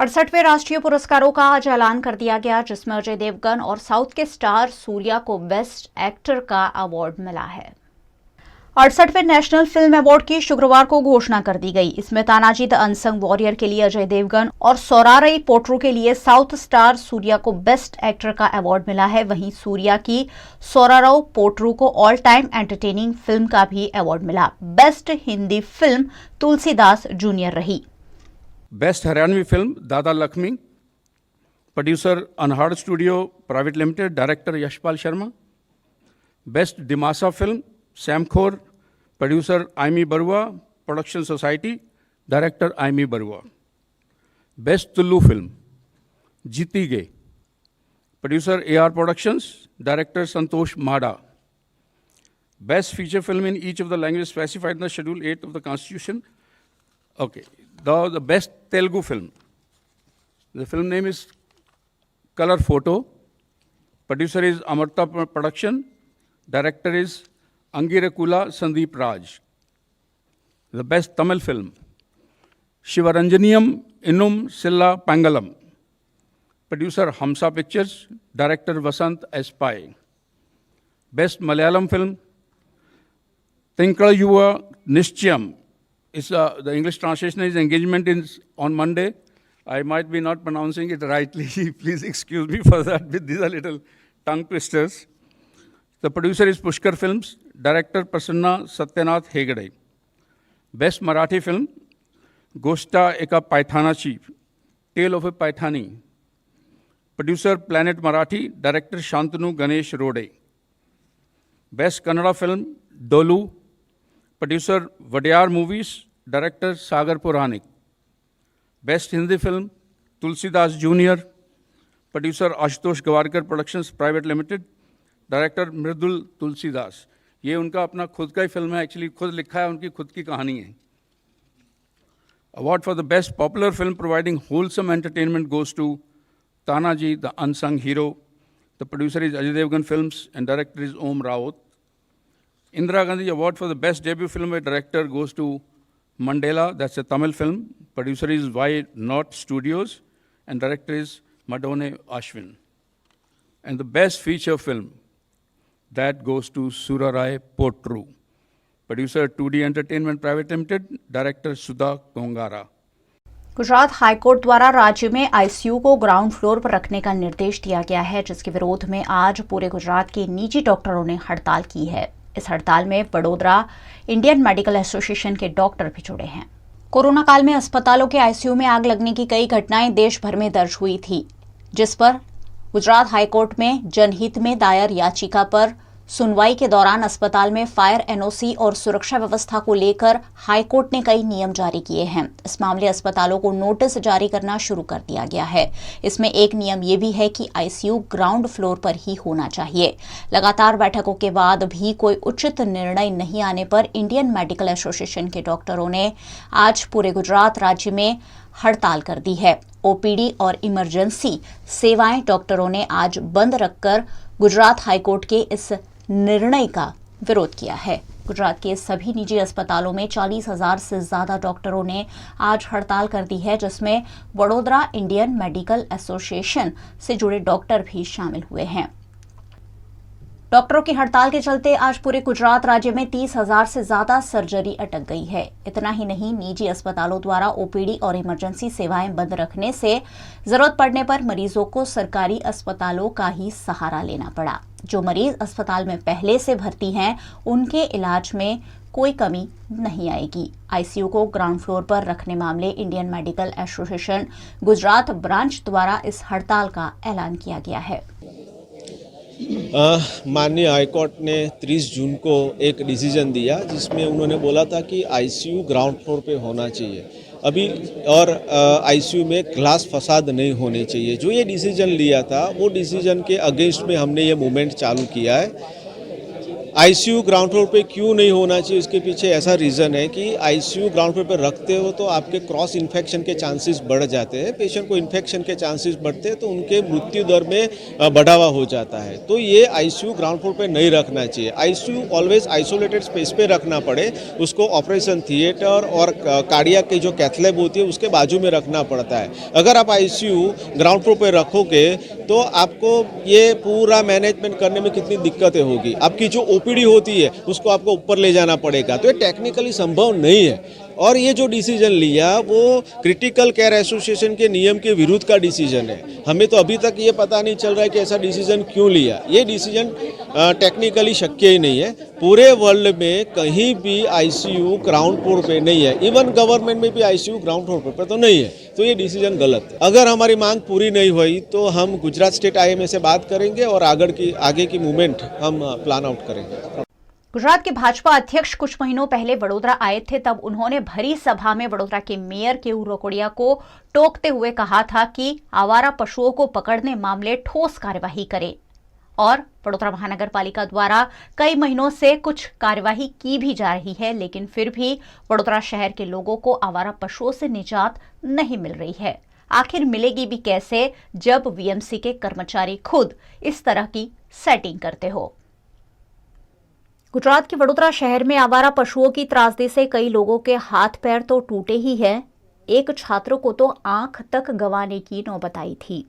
68वें राष्ट्रीय पुरस्कारों का आज ऐलान कर दिया गया, जिसमें अजय देवगन और साउथ के स्टार सूर्या को बेस्ट एक्टर का अवार्ड मिला है। 68वें नेशनल फिल्म अवार्ड की शुक्रवार को घोषणा कर दी गई। इसमें तानाजी द अनसंग वॉरियर के लिए अजय देवगन और सोरारई पोट्रू के लिए साउथ स्टार सूर्या को बेस्ट एक्टर का अवार्ड मिला है। वहीं सूर्या की सोरारई पोट्रू को ऑल टाइम एंटरटेनिंग फिल्म का भी अवार्ड मिला। Best Hindi film Tulsidas junior रही। Best Haryanvi film Dada Lakshmi, producer unheard studio private limited, director Yashpal Sharma. Best Dimasa film Semkhor, producer Aimee Baruah, production society, director Aimee Baruah. Best Tulu film Jeetige, producer A R productions, director Santosh Mada. Best feature film in each of the language specified in the schedule 8 of the Constitution. Okay, the best Telugu film. The film name is Color Photo. Producer is Amarta Production. Director is Angirakula Sandeep Raj. The best Tamil film, Shivaranjaniyam Innum Silla Pangalam. Producer Hamsa Pictures. Director Vasant S. Pai. Best Malayalam film, Tinkalayuva Nischayam. The English translation is Engagement on Monday. I might be not pronouncing it rightly. Please excuse me for that. These are little tongue twisters. The producer is Pushkar Films. Director Prasanna Satyanath Hegde. Best Marathi film, Goshta Eka Paithanachi, Tale of a Paithani. Producer Planet Marathi. Director Shantanu Ganesh Rode. Best Kannada film, Dolu. Producer Vadiyar Movies, Director Sagar Puranik. Best Hindi film, Tulsidas Junior. Producer Ashutosh Gawarkar Productions Private Limited. Director Mridul Tulsidas. ये उनका अपना खुद का ही film है, actually खुद लिखा है, उनकी खुद की कहानी है। Award for the best popular film providing wholesome entertainment goes to Tanaji, the unsung hero. The producer is Ajay Devgan Films and director is Om Raut. Indira Gandhi Award for the best debut film by director goes to Mandela, that's a Tamil film. Producer is Why Not Studios and director is Madone Ashwin. And the best feature film, that goes to Surarai Potru. Producer 2D Entertainment Private Limited, director Sudha Kongara. Gujarat high court द्वारा राज्य में ICU को ground floor पर रखने का निर्देश दिया गया है, जिसके विरोध में आज पूरे गुजरात के निजी डॉक्टरों ने हड़ताल की है। इस हड़ताल में वडोदरा इंडियन मेडिकल एसोसिएशन के डॉक्टर भी जुड़े हैं। कोरोना काल में अस्पतालों के आईसीयू में आग लगने की कई घटनाएं देश भर में दर्ज हुई थी, जिस पर गुजरात हाईकोर्ट में जनहित में दायर याचिका पर सुनवाई के दौरान अस्पताल में फायर एनओसी और सुरक्षा व्यवस्था को लेकर हाईकोर्ट ने कई नियम जारी किए हैं। इस मामले अस्पतालों को नोटिस जारी करना शुरू कर दिया गया है। इसमें एक नियम ये भी है कि आईसीयू ग्राउंड फ्लोर पर ही होना चाहिए। लगातार बैठकों के बाद भी कोई उचित निर्णय नहीं आने पर इंडियन मेडिकल एसोसिएशन के डॉक्टरों ने आज पूरे गुजरात राज्य में हड़ताल कर दी है। ओपीडी और इमरजेंसी सेवाएं डॉक्टरों ने आज बंद रखकर गुजरात हाईकोर्ट के इस निर्णय का विरोध किया है। गुजरात के सभी निजी अस्पतालों में 40,000 से ज्यादा डॉक्टरों ने आज हड़ताल कर दी है, जिसमें वडोदरा इंडियन मेडिकल एसोसिएशन से जुड़े डॉक्टर भी शामिल हुए हैं। डॉक्टरों की हड़ताल के चलते आज पूरे गुजरात राज्य में 30,000 से ज्यादा सर्जरी अटक गई है। इतना ही नहीं, निजी अस्पतालों द्वारा ओपीडी और इमरजेंसी सेवाएं बंद रखने से जरूरत पड़ने पर मरीजों को सरकारी अस्पतालों का ही सहारा लेना पड़ा। जो मरीज अस्पताल में पहले से भर्ती हैं, उनके इलाज में कोई कमी नहीं आएगी। आईसीयू को ग्राउंड फ्लोर पर रखने मामले Indian medical association Gujarat branch द्वारा इस हड़ताल का ऐलान किया गया है। माननीय हाईकोर्ट ने 30 जून को एक डिसीजन दिया, जिसमें उन्होंने बोला था कि आईसीयू ग्राउंड फ्लोर पे होना चाहिए अभी, और आईसीयू में ग्लास फसाद नहीं होने चाहिए। जो ये डिसीजन लिया था, वो डिसीजन के अगेंस्ट में हमने ये मूवमेंट चालू किया है। आईसीयू ग्राउंड फ्लोर पे क्यों नहीं होना चाहिए, इसके पीछे ऐसा रीज़न है कि आईसीयू ग्राउंड फ्लोर पे रखते हो तो आपके क्रॉस इन्फेक्शन के चांसेस बढ़ जाते हैं, पेशेंट को इन्फेक्शन के चांसेस बढ़ते हैं तो उनके मृत्यु दर में बढ़ावा हो जाता है। तो ये आईसीयू ग्राउंड फ्लोर पे नहीं रखना चाहिए। आईसीयू ऑलवेज आइसोलेटेड स्पेस पे रखना पड़े, उसको ऑपरेशन थिएटर और कार्डियक की जो कैथ होती है उसके बाजू में रखना पड़ता है। अगर आप आईसीयू ग्राउंड फ्लोर पे रखोगे तो आपको ये पूरा मैनेजमेंट करने में कितनी दिक्कतें होगी। आपकी जो ओपीडी होती है उसको आपको ऊपर ले जाना पड़ेगा, तो ये टेक्निकली संभव नहीं है। और ये जो डिसीजन लिया वो क्रिटिकल केयर एसोसिएशन के नियम के विरुद्ध का डिसीजन है। हमें तो अभी तक ये पता नहीं चल रहा है कि ऐसा डिसीजन क्यों लिया। ये डिसीजन टेक्निकली शक्य ही नहीं है। पूरे वर्ल्ड में कहीं भी आईसीयू ग्राउंड फ्लोर पे नहीं है, इवन गवर्नमेंट में भी आईसीयू ग्राउंड फ्लोर पे तो नहीं है। तो ये डिसीजन गलत है। अगर हमारी मांग पूरी नहीं हुई तो हम गुजरात स्टेट आईएमए से बात करेंगे और आगे की मूवमेंट हम प्लान आउट करेंगे। गुजरात के भाजपा अध्यक्ष कुछ महीनों पहले वडोदरा आए थे, तब उन्होंने भरी सभा में वडोदरा के मेयर केयू रोकड़िया को टोकते हुए कहा था कि आवारा पशुओं को पकड़ने मामले ठोस कार्यवाही करें। और वडोदरा महानगर पालिका द्वारा कई महीनों से कुछ कार्यवाही की भी जा रही है, लेकिन फिर भी वडोदरा शहर के लोगों को आवारा पशुओं से निजात नहीं मिल रही है। आखिर मिलेगी भी कैसे जब वीएमसी के कर्मचारी खुद इस तरह की सेटिंग करते हो। गुजरात के वडोदरा शहर में आवारा पशुओं की त्रासदी से कई लोगों के हाथ पैर तो टूटे ही हैं। एक छात्र को तो आंख तक गंवाने की नौबत आई थी।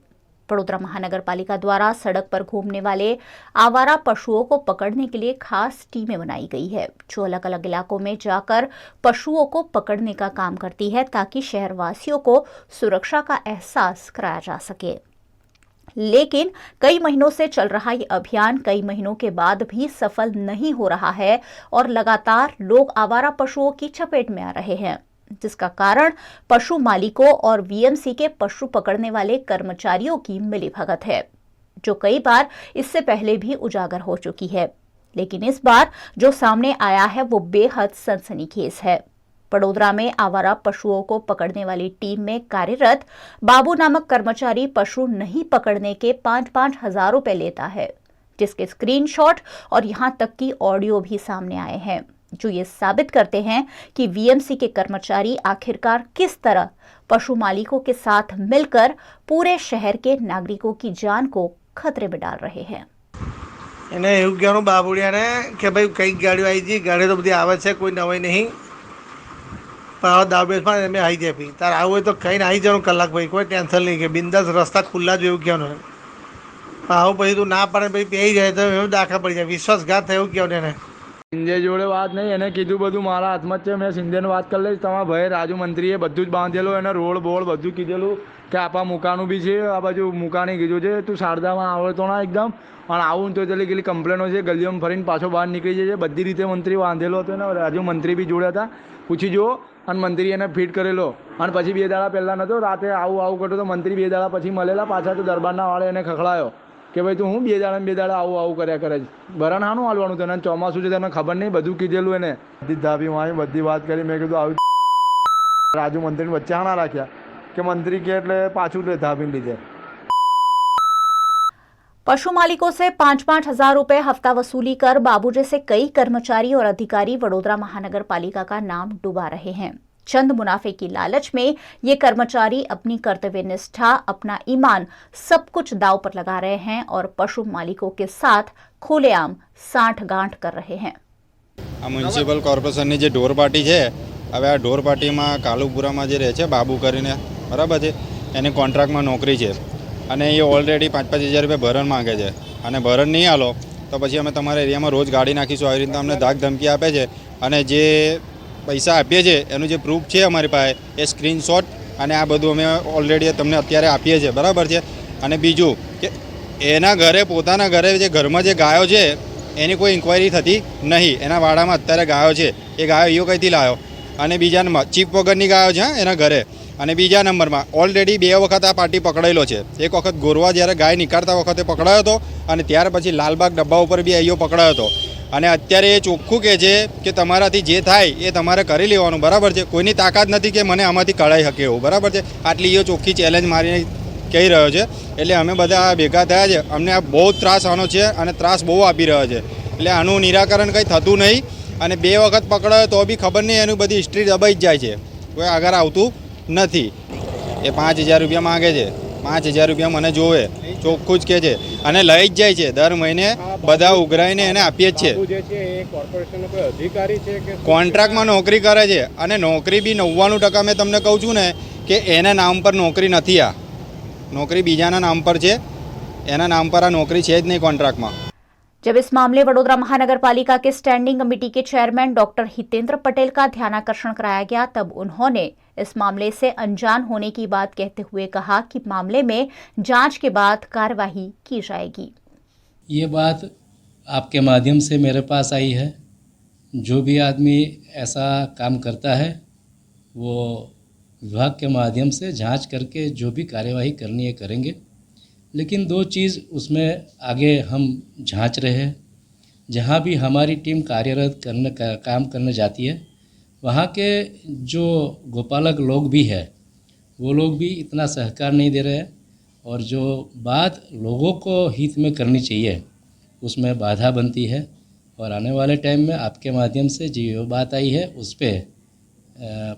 वडोदरा महानगर पालिका द्वारा सड़क पर घूमने वाले आवारा पशुओं को पकड़ने के लिए खास टीमें बनाई गई है, जो अलग अलग इलाकों में जाकर पशुओं को पकड़ने का काम करती है, ताकि शहरवासियों को सुरक्षा का एहसास कराया जा सके। लेकिन कई महीनों से चल रहा ये अभियान कई महीनों के बाद भी सफल नहीं हो रहा है और लगातार लोग आवारा पशुओं की चपेट में आ रहे हैं, जिसका कारण पशु मालिकों और वीएमसी के पशु पकड़ने वाले कर्मचारियों की मिलीभगत है, जो कई बार इससे पहले भी उजागर हो चुकी है। लेकिन इस बार जो सामने आया है वो बेहद सनसनीखेज है। वडोदरा में आवारा पशुओं को पकड़ने वाली टीम में कार्यरत बाबू नामक कर्मचारी पशु नहीं पकड़ने के 5-5 हजार रुपए लेता है, जिसके स्क्रीनशॉट और यहां तक कि ऑडियो भी सामने आए हैं, जो ये साबित करते हैं कि वीएमसी के कर्मचारी आखिरकार किस तरह पशु मालिकों के साथ मिलकर पूरे शहर के नागरिकों की जान को खतरे में डाल रहे हैं। એને એવું કહેવાનું બાબુડિયાને કે ભાઈ કંઈક ગાડીઓ આવી ગઈ, ગાડી તો બધી આવે છે, કોઈ નવાઈ નહીં, પણ હવે દાવબેસમાં અમે આવી જાય ભાઈ, તારે આવું હોય તો ખાઈને આવી જવાનું કલાક ભાઈ, કોઈ ટેન્શન નહીં, કે બિંદાસ રસ્તા ખુલ્લા જ એવું કહેવાનું. પણ આવું પછી તું ના પાડે ભાઈ પહેરી જાય તો એવું દાખલા પડી જાય, વિશ્વાસઘાત થાય એવું કહેવાનું એને. સિંધે જોડે વાત નહીં, એને કીધું બધું મારા હાથમાં જ છે, મેં સિંધેને વાત કરી લઈશ. તમારા ભાઈ રાજુ મંત્રીએ બધું જ બાંધેલું, એને રોડ બોડ બધું કીધેલું કે આપા મુકાનું બી છે, આ બાજુ મુકાની કીધું છે, તું શારદામાં આવે તો ના એકદમ, અને આવું તો પેલી કેટલી કમ્પ્લેનો છે, ગલીઓમાં ફરીને પાછો બહાર નીકળી જાય છે, બધી રીતે મંત્રી બાંધેલો હતો ને, રાજુ મંત્રી બી જોડે હતા, પૂછી જુઓ. અને મંત્રી એને ફિટ કરેલો, અને પછી 2 દાડા પહેલાં નહોતો રાતે આવું આવું કરતો, તો મંત્રી 2 દાડા પછી મળેલા પાછા, તો દરબારના વાળે એને ખખડાયો કે ભાઈ તું હું 2 દાડા આવું આવું કર્યા કરે છે, ભરણ હાનું હાલવાનું તને, ચોમાસું છે તને ખબર નહીં, બધું કીધેલું એને, બધી ધાબીમાં આવી બધી વાત કરી. મેં કીધું આવું રાજુ મંત્રીને વચ્ચે હાણા રાખ્યા કે મંત્રી કે એટલે પાછું ધાબીને લીધે. पशु मालिकों से 5-5 हजार रुपए हफ्ता वसूली कर बाबू जैसे कई कर्मचारी और अधिकारी वडोदरा महानगर पालिका का नाम डुबा रहे हैं। चंद मुनाफे की लालच में ये कर्मचारी अपनी कर्तव्य निष्ठा, अपना ईमान सब कुछ दांव पर लगा रहे हैं और पशु मालिकों के साथ खुलेआम सांठगांठ कर रहे हैं। आ म्युनिसिपल कॉर्पोरेशन की ढोर पार्टी है, हवे आ ढोर पार्टी में कालुपुरा में जे रहे छे बाबू करीने, बराबर है, एनी कॉन्ट्राक्ट में नौकरी है, અને એ ઓલરેડી 5-5 હજાર રૂપિયા ભરણ માગે છે, અને ભરણ નહીં આલો તો પછી અમે તમારા એરિયામાં રોજ ગાડી નાખીશું, આવી રીતે અમને ધાક ધમકી આપે છે. અને જે પૈસા આપીએ છીએ એનું જે પ્રૂફ છે અમારી પાસે, એ સ્ક્રીનશોટ અને આ બધું અમે ઓલરેડી તમને અત્યારે આપીએ છીએ, બરાબર છે. અને બીજું કે એના ઘરે પોતાના ઘરે જે ઘરમાં જે ગાયો છે એની કોઈ ઇન્ક્વાયરી થતી નહીં, એના વાડામાં અત્યારે ગાયો છે, એ ગાયો ઈયો કઈથી લાવ્યો, અને બીજા નંબર ચીપ વગરની ગાયો છે એના ઘરે. અને બીજા નંબરમાં ઓલરેડી 2 વખત આ પાર્ટી પકડાયેલો છે. એક વખત ગોરવા જ્યારે ગાય નીકાળતા વખતે પકડાયો હતો, અને ત્યાર પછી લાલબાગ ડબ્બા ઉપર બી અહીંયો પકડાયો હતો. અને અત્યારે એ ચોખ્ખું કહે છે કે તમારાથી જે થાય એ તમારે કરી લેવાનું, બરાબર છે, કોઈની તાકાત નથી કે મને આમાંથી કઢાઈ શકે એવું, બરાબર છે. આટલી એ ચોખ્ખી ચેલેન્જ મારીને કહી રહ્યો છે. એટલે અમે બધા ભેગા થયા છે, અમને આ બહુ ત્રાસ આનો છે અને ત્રાસ બહુ આપી રહ્યો છે. એટલે આનું નિરાકરણ કંઈ થતું નહીં અને 2 વખત પકડાયો તો બી ખબર નહીં એનું બધી હિસ્ટ્રી દબાઈ જ જાય છે, કોઈ આગળ આવતું નથી. એ 5000 રૂપિયા માગે છે, 5000 રૂપિયા મને જોવે, ચોખ્ખું જ કહે છે અને લઈ જ જાય છે. દર મહિને બધા ઉઘરાઈને એને આપીએ જ છે. કોન્ટ્રાક્ટમાં નોકરી કરે છે અને નોકરી બી 99% મેં તમને કહું છું ને કે એના નામ પર નોકરી નથી, આ नौकरी बीजाना नाम पर है, एना नाम पर आ नौकरी है ज नहीं कॉन्ट्रैक्ट में। जब इस मामले वडोदरा महानगर पालिका के स्टैंडिंग कमेटी के चेयरमैन डॉक्टर हितेंद्र पटेल का ध्यानाकर्षण कराया गया, तब उन्होंने इस मामले से अनजान होने की बात कहते हुए कहा कि मामले में जांच के बाद कार्यवाही की जाएगी। ये बात आपके माध्यम से मेरे पास आई है। जो भी आदमी ऐसा काम करता है वो विभाग के माध्यम से जांच करके जो भी कार्यवाही करनी है करेंगे, लेकिन 2 चीज़ उसमें आगे हम जांच रहे हैं। जहाँ भी हमारी टीम कार्यरत काम करने जाती है, वहाँ के जो गोपालक लोग भी हैं वो लोग भी इतना सहकार नहीं दे रहे हैं और जो बात लोगों को हित में करनी चाहिए उसमें बाधा बनती है। और आने वाले टाइम में आपके माध्यम से जो बात आई है उस पर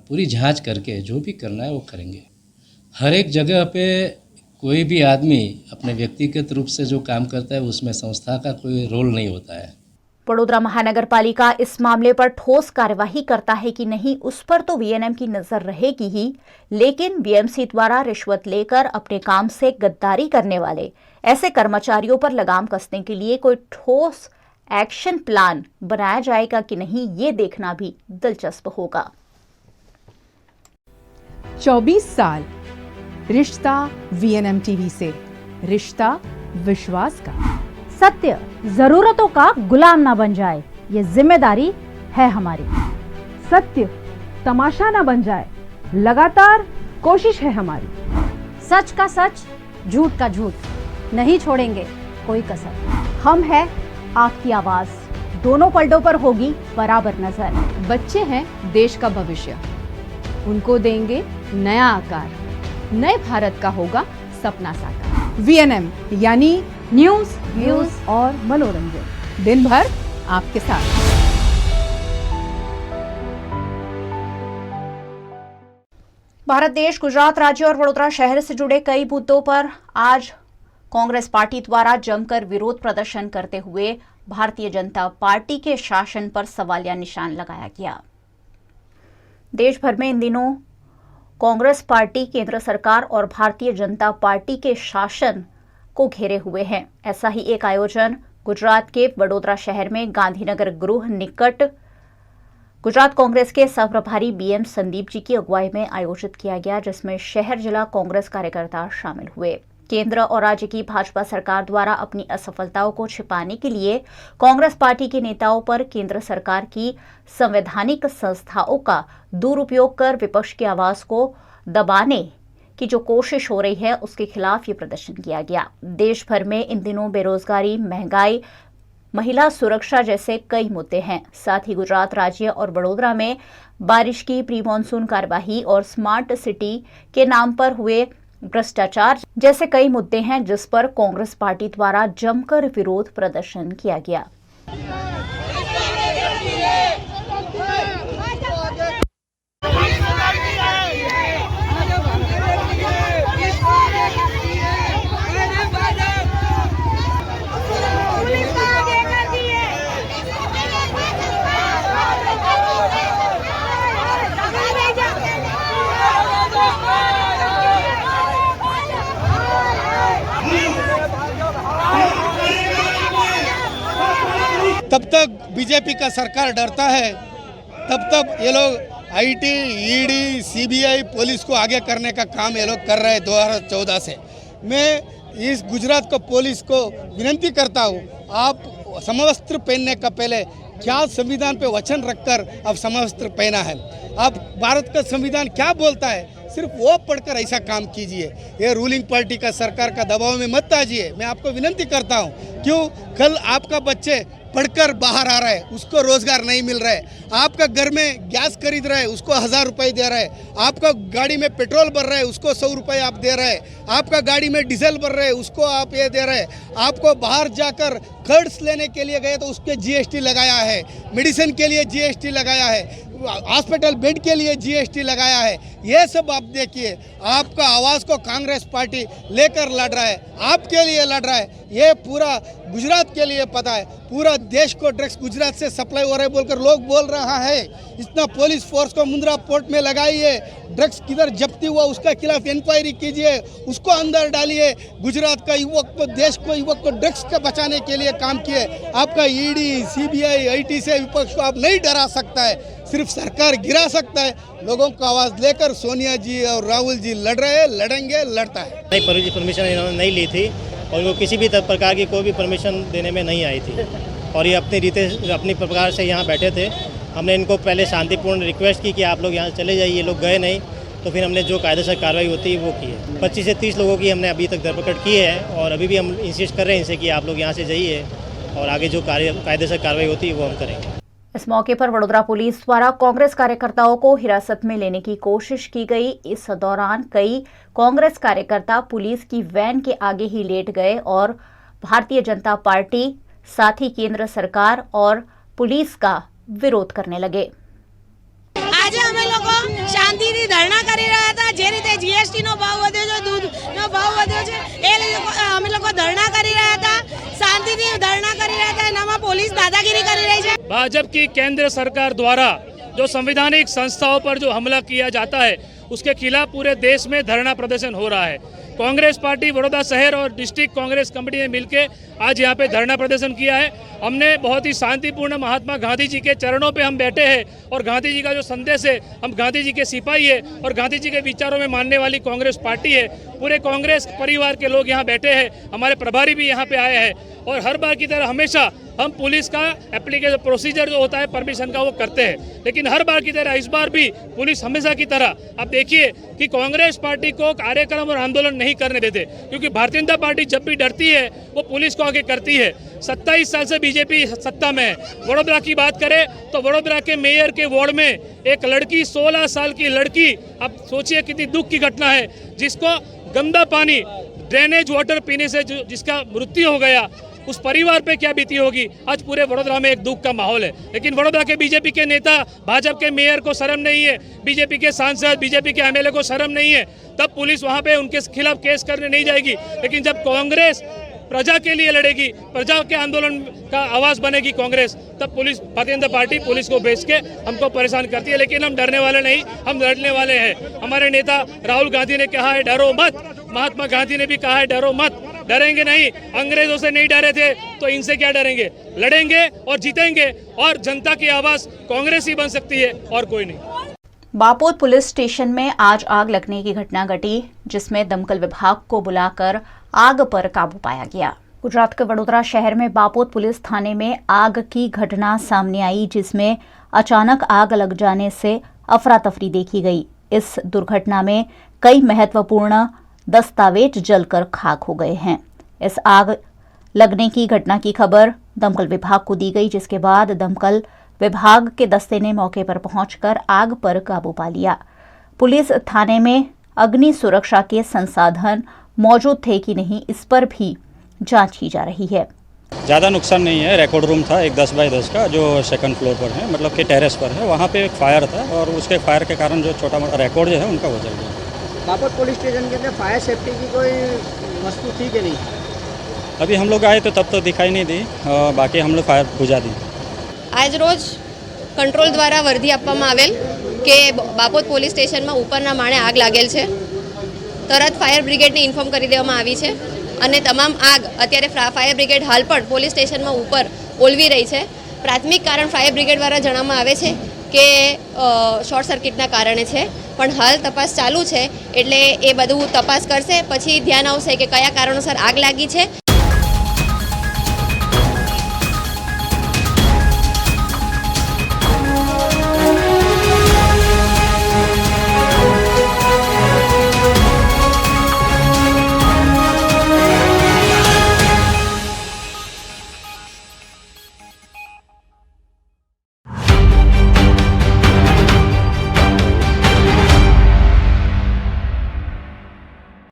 पूरी जांच करके जो भी करना है वो करेंगे। हर एक जगह पे कोई भी आदमी अपने व्यक्तिगत रूप से जो काम करता है उसमें संस्था का कोई रोल नहीं होता है। वडोदरा महानगर पालिका इस मामले पर ठोस कार्यवाही करता है कि नहीं, उस पर तो वीएनएम की नजर रहेगी ही, लेकिन वीएमसी द्वारा रिश्वत लेकर अपने काम से गद्दारी करने वाले ऐसे कर्मचारियों पर लगाम कसने के लिए कोई ठोस एक्शन प्लान बनाया जाएगा कि नहीं, ये देखना भी दिलचस्प होगा। 24 साल रिश्ता वीएनएम टीवी से, रिश्ता विश्वास का। सत्य जरूरतों का गुलाम ना बन जाए, ये जिम्मेदारी है हमारी। सत्य तमाशा ना बन जाए, लगातार कोशिश है हमारी। सच का सच, झूठ का झूठ, नहीं छोड़ेंगे कोई कसर। हम है आपकी आवाज, दोनों पलटों पर होगी बराबर नजर। बच्चे हैं देश का भविष्य, उनको देंगे नया आकार, नए भारत का होगा सपना साकार। वीएनएम यानी न्यूज, व्यूज और मनोरंजन, दिन भर आपके साथ। भारत देश, गुजरात राज्य और वडोदरा शहर से जुड़े कई मुद्दों पर आज कांग्रेस पार्टी द्वारा जमकर विरोध प्रदर्शन करते हुए भारतीय जनता पार्टी के शासन पर सवालिया निशान लगाया गया। देश भर में इन दिनों कांग्रेस पार्टी केंद्र सरकार और भारतीय जनता पार्टी के शासन को घेरे हुए हैं। ऐसा ही एक आयोजन गुजरात के वडोदरा शहर में गांधीनगर गृह निकट गुजरात कांग्रेस के सह प्रभारी बीएम संदीप जी की अगुवाई में आयोजित किया गया, जिसमें शहर जिला कांग्रेस कार्यकर्ता शामिल हुए। केंद्र और राज्य की भाजपा सरकार द्वारा अपनी असफलताओं को छिपाने के लिए कांग्रेस पार्टी के नेताओं पर केंद्र सरकार की संवैधानिक संस्थाओं का दुरुपयोग कर विपक्ष की आवाज को दबाने की जो कोशिश हो रही है उसके खिलाफ ये प्रदर्शन किया गया। देश भर में इन दिनों बेरोजगारी, महंगाई, महिला सुरक्षा जैसे कई मुद्दे हैं। साथ ही गुजरात राज्य और वडोदरा में बारिश की प्री मानसून कार्यवाही और स्मार्ट सिटी के नाम पर हुए भ्रष्टाचार जैसे कई मुद्दे हैं, जिस पर कांग्रेस पार्टी द्वारा जमकर विरोध प्रदर्शन किया गया। तब तक बीजेपी का सरकार डरता है, तब तक ये लोग आईटी, ईडी, सीबीआई, पुलिस को आगे करने का काम ये लोग कर रहे हैं 2014 से। मैं इस गुजरात को पुलिस को विनती करता हूँ, आप समवस्त्र पहनने का पहले क्या संविधान पे वचन रखकर अब समवस्त्र पहना है। अब भारत का संविधान क्या बोलता है सिर्फ वो पढ़कर ऐसा काम कीजिए। ये रूलिंग पार्टी का सरकार का दबाव में मत आजिए, मैं आपको विनंती करता हूँ। क्यों कल आपका बच्चे पढ़कर बाहर आ रहा है उसको रोजगार नहीं मिल रहा है। आपका घर में गैस खरीद रहा है उसको 1000 रुपये दे रहा है। आपका गाड़ी में पेट्रोल भर रहा है उसको 100 रुपये आप दे रहे हैं। आपका गाड़ी में डीजल भर रहे हैं उसको आप ये दे रहे हैं। आपको बाहर जाकर खर्च लेने के लिए गए तो उसके जीएसटी लगाया है, मेडिसिन के लिए जीएसटी लगाया है, हॉस्पिटल बेड के लिए जीएसटी लगाया है। ये सब आप देखिए, आपका आवाज़ को कांग्रेस पार्टी लेकर लड़ रहा है, आपके लिए लड़ रहा है। ये पूरा गुजरात के लिए पता है, पूरा देश को ड्रग्स गुजरात से सप्लाई हो रहा है बोलकर लोग बोल रहा है। इतना पुलिस फोर्स को मुंद्रा पोर्ट में लगाइए, ड्रग्स किधर जब्ती हुआ उसका खिलाफ इंक्वायरी कीजिए, उसको अंदर डालिए। गुजरात का युवक को, देश को, युवक को ड्रग्स के बचाने के लिए काम किए। आपका ईडी, सीबीआई, आईटी से विपक्ष को आप नहीं डरा सकता है, सिर्फ सरकार गिरा सकता है। लोगों को आवाज़ लेकर सोनिया जी और राहुल जी लड़ रहे हैं, लड़ेंगे, लड़ता है। नहीं, परमिशन इन्होंने नहीं ली थी और वो किसी भी प्रकार की कोई भी परमिशन देने में नहीं आई थी और ये अपनी प्रकार से यहाँ बैठे थे। हमने इनको पहले शांतिपूर्ण रिक्वेस्ट की कि आप लोग यहाँ चले जाइए, लोग गए नहीं, तो फिर हमने जो कायदे से कार्रवाई होती है वो की है। 25 से 30 लोगों की हमने अभी तक धरपकड़ की है और अभी भी हम इंसिस्ट कर रहे हैं इनसे कि आप लोग यहाँ से जाइए और आगे जो कायदे से कार्रवाई होती है वो हम करेंगे। इस मौके पर वडोदरा पुलिस द्वारा कांग्रेस कार्यकर्ताओं को हिरासत में लेने की कोशिश की गई। इस दौरान कई कांग्रेस कार्यकर्ता पुलिस की वैन के आगे ही लेट गए और भारतीय जनता पार्टी, साथ ही केंद्र सरकार और पुलिस का विरोध करने लगे। आज અમે લોકો શાંતિથી ધરણા કરી રહ્યા હતા। જે રીતે જીએસટી નો ભાવ વધ્યો છે, दूध નો ભાવ વધ્યો છે, એ અમે લોકો ધરણા કરી રહ્યા હતા, શાંતિથી ધરણા કરી રહ્યા હતા। એનામાં પોલીસ દાદાગીરી કરી રહી છે। भाजपा की केंद्र सरकार द्वारा जो संवैधानिक संस्थाओं पर जो हमला किया जाता है उसके खिलाफ पूरे देश में धरना प्रदर्शन हो रहा है। कांग्रेस पार्टी वडोदरा शहर और डिस्ट्रिक्ट कांग्रेस कमेटी ने मिलकर आज यहाँ पे धरना प्रदर्शन किया है। हमने बहुत ही शांतिपूर्ण महात्मा गांधी जी के चरणों पे हम बैठे हैं और गांधी जी का जो संदेश है, हम गांधी जी के सिपाही है और गांधी जी के विचारों में मानने वाली कांग्रेस पार्टी है। पूरे कांग्रेस परिवार के लोग यहाँ बैठे हैं, हमारे प्रभारी भी यहाँ पे आए हैं और हर बार की तरह हमेशा हम पुलिस का एप्लीकेशन प्रोसीजर जो होता है परमिशन का वो करते हैं, लेकिन हर बार की तरह इस बार भी पुलिस हमेशा की तरह आप देखिए कि कांग्रेस पार्टी को कार्यक्रम और आंदोलन नहीं करने देते, क्योंकि भारतीय जनता पार्टी जब भी डरती है वो पुलिस को आगे करती है। 27 साल से बीजेपी सत्ता में है। वडोदरा की बात करें तो वडोदरा के मेयर के वार्ड में एक लड़की, 16 साल की लड़की, आप सोचिए कितनी दुख की घटना है, जिसको गंदा पानी, ड्रेनेज वाटर पीने से जिसका मृत्यु हो गया, उस परिवार पे क्या बीती होगी। आज पूरे वडोदरा में एक दुख का माहौल है, लेकिन वडोदरा के बीजेपी के नेता, भाजपा के मेयर को शर्म नहीं है, बीजेपी के सांसद, बीजेपी के एमएलए को शर्म नहीं है, तब पुलिस वहां पे उनके खिलाफ केस करने नहीं जाएगी। लेकिन जब कांग्रेस प्रजा के लिए लड़ेगी, प्रजा के आंदोलन का आवाज बनेगी कांग्रेस, तब police, Bharatiya Janata party police को भेज के हमको परेशान करती है। लेकिन हम डरने वाले नहीं, हम लड़ने वाले हैं। हमारे नेता राहुल गांधी ने कहा है डरो मत, महात्मा गांधी ने भी कहा है डरो मत, डरेंगे नहीं। अंग्रेजों से नहीं डरे थे तो इनसे क्या डरेंगे, लड़ेंगे और जीतेंगे और जनता की आवाज कांग्रेस ही बन सकती है और कोई नहीं। बापोद पुलिस स्टेशन में आज आग लगने की घटना घटी, जिसमें दमकल विभाग को बुलाकर आग पर काबू पाया गया। गुजरात के वडोदरा शहर में बापोद पुलिस थाने में आग की घटना सामने आई, जिसमें अचानक आग लग जाने से अफरा तफरी देखी गई। इस दुर्घटना में कई महत्वपूर्ण दस्तावेज जलकर खाक हो गए हैं। इस आग लगने की घटना की खबर दमकल विभाग को दी गई, जिसके बाद दमकल विभाग के दस्ते ने मौके पर पहुंचकर आग पर काबू पा लिया। पुलिस थाने में अग्नि सुरक्षा के संसाधन मौजूद थे कि नहीं, इस पर भी जांच की जा रही है। ज़्यादा नुकसान नहीं है। रिकॉर्ड रूम था एक 10 बाय 10 का, जो सेकंड फ्लोर पर है, मतलब कि टेरेस पर है। वहाँ पे एक फायर था और उसके फायर के कारण जो छोटा मोटा रिकॉर्ड जो है उनका हो जल गया। बापोद पुलिस स्टेशन के अंदर फायर सेफ्टी की कोई वस्तु थी कि नहीं? अभी हम लोग आए तो तब तो दिखाई नहीं दी, बाकी हम लोग फायर बुझा दी। आज रोज कंट्रोल द्वारा वर्दी આપવામાં આવેલ કે બાપોદ પોલીસ સ્ટેશનમાં ઉપરના માળે આગ लागेल છે। તરત ફાયર બ્રિગેડને ઇન્ફોર્મ કરી દેવામાં આવી છે અને તમામ આગ અત્યારે ફાયર બ્રિગેડ હાલ પણ પોલીસ સ્ટેશનમાં ઉપર ઓલવી રહી છે। પ્રાથમિક કારણ ફાયર બ્રિગેડ દ્વારા જણાવવામાં આવે છે કે શોર્ટ સર્કિટના કારણે છે, પણ હાલ તપાસ ચાલુ છે, એટલે એ બધું તપાસ કરશે, પછી ધ્યાન આવશે કે કયા કારણોસર આગ લાગી છે।